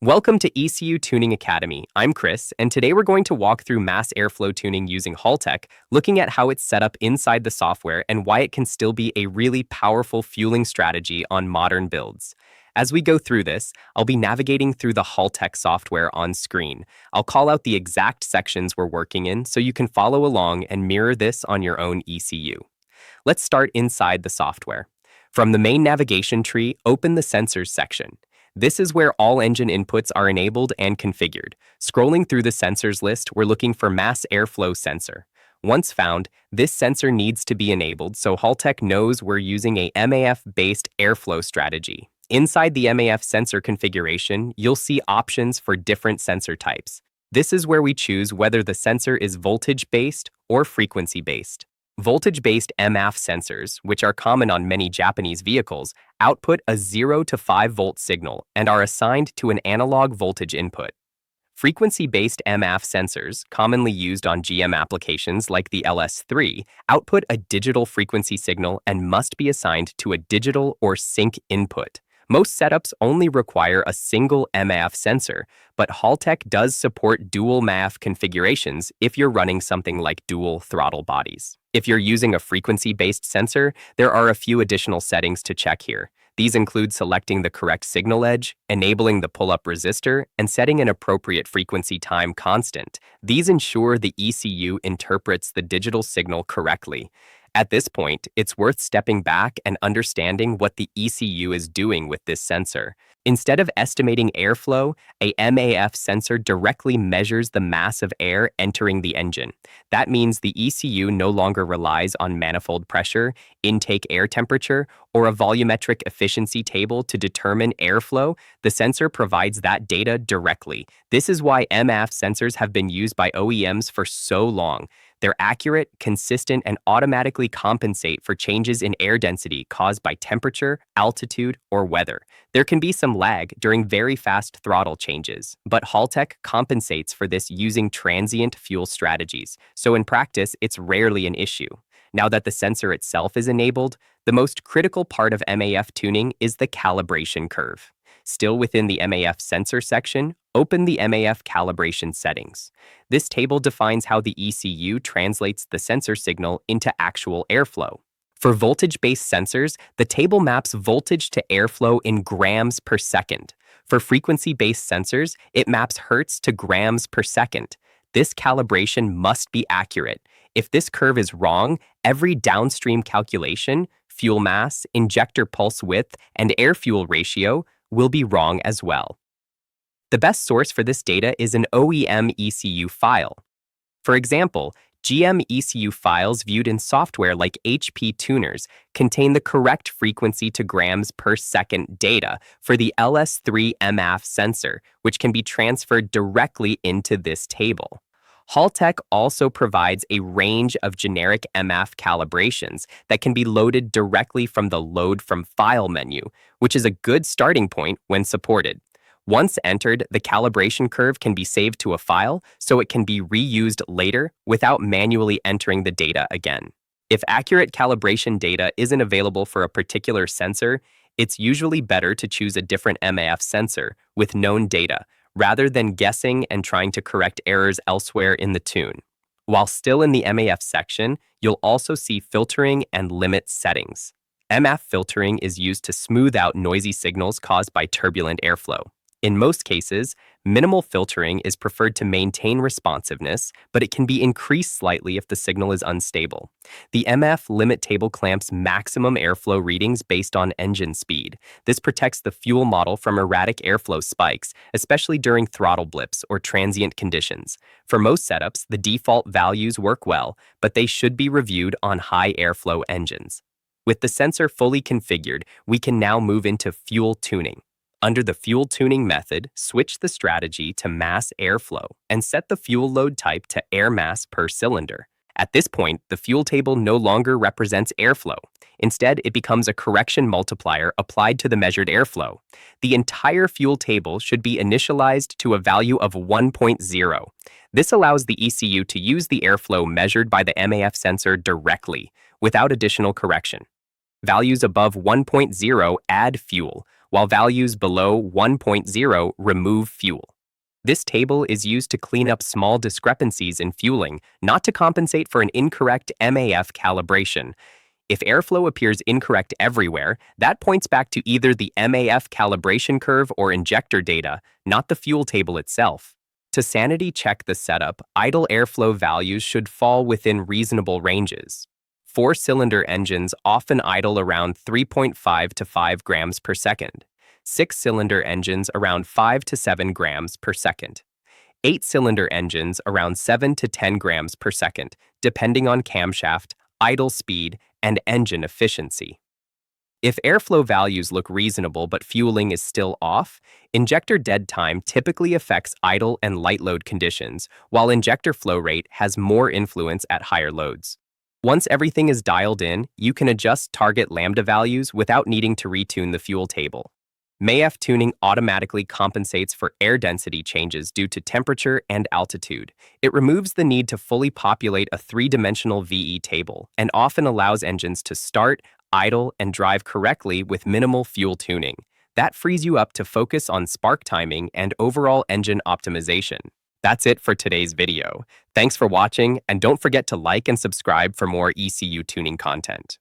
Welcome to ECU Tuning Academy. I'm Chris, and today we're going to walk through mass airflow tuning using Haltech, looking at how it's set up inside the software and why it can still be a really powerful fueling strategy on modern builds. As we go through this, I'll be navigating through the Haltech software on screen. I'll call out the exact sections we're working in so you can follow along and mirror this on your own ECU. Let's start inside the software. From the main navigation tree, open the Sensors section. This is where all engine inputs are enabled and configured. Scrolling through the sensors list, we're looking for mass airflow sensor. Once found, this sensor needs to be enabled so Haltech knows we're using a MAF-based airflow strategy. Inside the MAF sensor configuration, you'll see options for different sensor types. This is where we choose whether the sensor is voltage-based or frequency-based. Voltage-based MAF sensors, which are common on many Japanese vehicles, output a 0 to 5 volt signal and are assigned to an analog voltage input. Frequency-based MAF sensors, commonly used on GM applications like the LS3, output a digital frequency signal and must be assigned to a digital or sync input. Most setups only require a single MAF sensor, but Haltech does support dual MAF configurations if you're running something like dual throttle bodies. If you're using a frequency-based sensor, there are a few additional settings to check here. These include selecting the correct signal edge, enabling the pull-up resistor, and setting an appropriate frequency time constant. These ensure the ECU interprets the digital signal correctly. At this point, it's worth stepping back and understanding what the ECU is doing with this sensor. Instead of estimating airflow, a MAF sensor directly measures the mass of air entering the engine. That means the ECU no longer relies on manifold pressure, intake air temperature, or a volumetric efficiency table to determine airflow. The sensor provides that data directly. This is why MAF sensors have been used by OEMs for so long. They're accurate, consistent, and automatically compensate for changes in air density caused by temperature, altitude, or weather. There can be some lag during very fast throttle changes, but Haltech compensates for this using transient fuel strategies, so in practice, it's rarely an issue. Now that the sensor itself is enabled, the most critical part of MAF tuning is the calibration curve. Still within the MAF sensor section, open the MAF calibration settings. This table defines how the ECU translates the sensor signal into actual airflow. For voltage-based sensors, the table maps voltage to airflow in grams per second. For frequency-based sensors, it maps hertz to grams per second. This calibration must be accurate. If this curve is wrong, every downstream calculation, fuel mass, injector pulse width, and air-fuel ratio will be wrong as well. The best source for this data is an OEM ECU file. For example, GM ECU files viewed in software like HP tuners contain the correct frequency to grams per second data for the LS3 MAF sensor, which can be transferred directly into this table. Haltech also provides a range of generic MAF calibrations that can be loaded directly from the Load from File menu, which is a good starting point when supported. Once entered, the calibration curve can be saved to a file so it can be reused later without manually entering the data again. If accurate calibration data isn't available for a particular sensor, it's usually better to choose a different MAF sensor with known data, rather than guessing and trying to correct errors elsewhere in the tune. While still in the MAF section, you'll also see filtering and limit settings. MAF filtering is used to smooth out noisy signals caused by turbulent airflow. In most cases, minimal filtering is preferred to maintain responsiveness, but it can be increased slightly if the signal is unstable. The MAF limit table clamps maximum airflow readings based on engine speed. This protects the fuel model from erratic airflow spikes, especially during throttle blips or transient conditions. For most setups, the default values work well, but they should be reviewed on high airflow engines. With the sensor fully configured, we can now move into fuel tuning. Under the fuel tuning method, switch the strategy to mass airflow and set the fuel load type to air mass per cylinder. At this point, the fuel table no longer represents airflow. Instead, it becomes a correction multiplier applied to the measured airflow. The entire fuel table should be initialized to a value of 1.0. This allows the ECU to use the airflow measured by the MAF sensor directly, without additional correction. Values above 1.0 add fuel, while values below 1.0 remove fuel. This table is used to clean up small discrepancies in fueling, not to compensate for an incorrect MAF calibration. If airflow appears incorrect everywhere, that points back to either the MAF calibration curve or injector data, not the fuel table itself. To sanity check the setup, idle airflow values should fall within reasonable ranges. Four-cylinder engines often idle around 3.5 to 5 grams per second. Six-cylinder engines around 5 to 7 grams per second. Eight-cylinder engines around 7 to 10 grams per second, depending on camshaft, idle speed, and engine efficiency. If airflow values look reasonable but fueling is still off, injector dead time typically affects idle and light load conditions, while injector flow rate has more influence at higher loads. Once everything is dialed in, you can adjust target lambda values without needing to retune the fuel table. MAF tuning automatically compensates for air density changes due to temperature and altitude. It removes the need to fully populate a three-dimensional VE table and often allows engines to start, idle, and drive correctly with minimal fuel tuning. That frees you up to focus on spark timing and overall engine optimization. That's it for today's video. Thanks for watching, and don't forget to like and subscribe for more ECU tuning content.